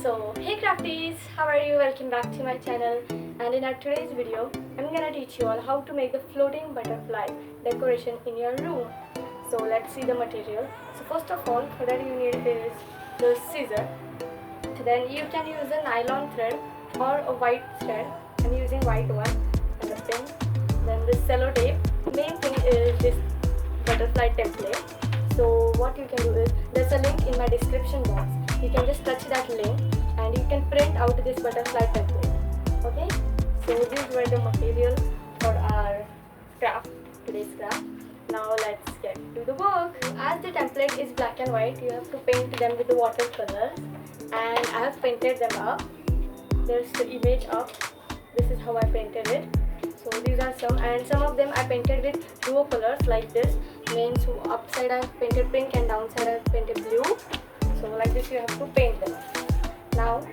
So hey crafties, how are you? Welcome back to my channel, and in our today's video I'm gonna teach you all how to make the floating butterfly decoration in your room. So let's see the material. So first of all, for that you need is the scissor. Then you can use a nylon thread or a white thread. I'm using white one, and a pin. Then the sellotape. Main thing is this butterfly template. So what you can do is, there's a link in my description box. You can just touch that link and you can print out this butterfly template. Okay, so these were the material for our craft, today's craft. Now let's get to the work. As the template is black and white, you have to paint them with the watercolors, and I have painted them up. There's the image up. This is how I painted it. So these are some, and some of them I painted with duo colors like this. Means upside I have painted pink and downside I have painted blue. So like this you have to paint them. Now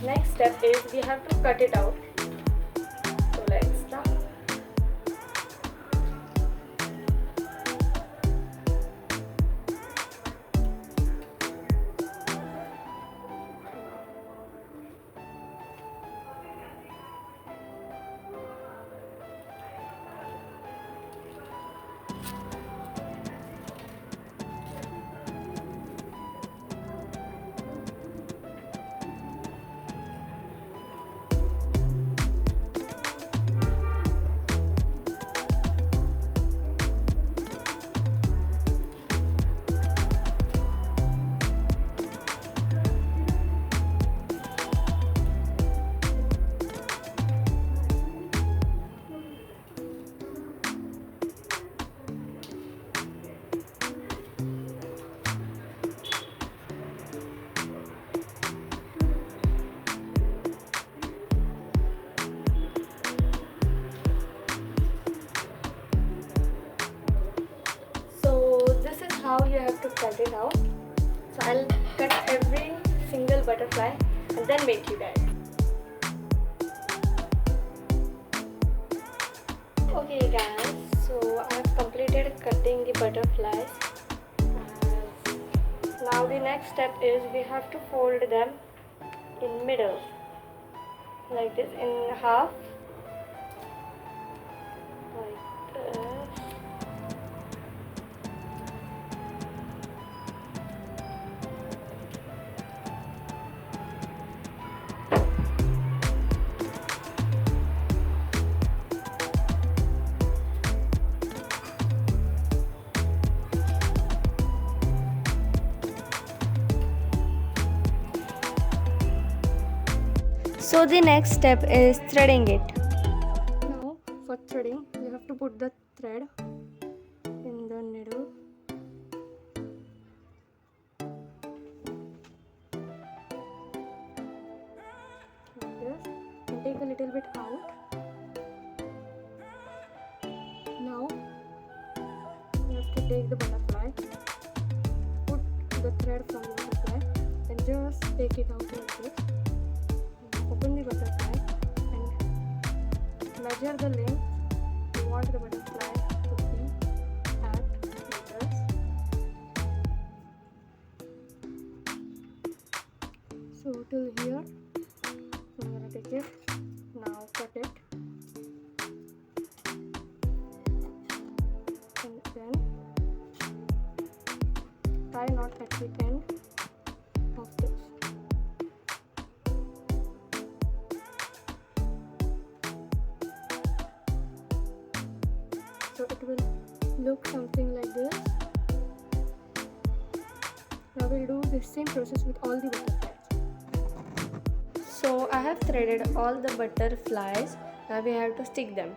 next step is we have to cut it out. So let's start. How you have to cut it out. So I'll cut every single butterfly and then make you guys. Okay guys, so I have completed cutting the butterflies. Now the next step is we have to fold them in middle, like this, in half, like this. So the next step is threading it. Now for threading, you have to put the thread in the needle. Like this. And take a little bit out. Now you have to take the butterfly, put the thread from the butterfly, and just take it out like this. Open the butterfly and measure the length you want the butterfly to be at, like this. So till here, I'm gonna take it. Now cut it, and then tie knot at the end of this. So it will look something like this. Now we'll do the same process with all the butterflies. So I have threaded all the butterflies. Now we have to stick them.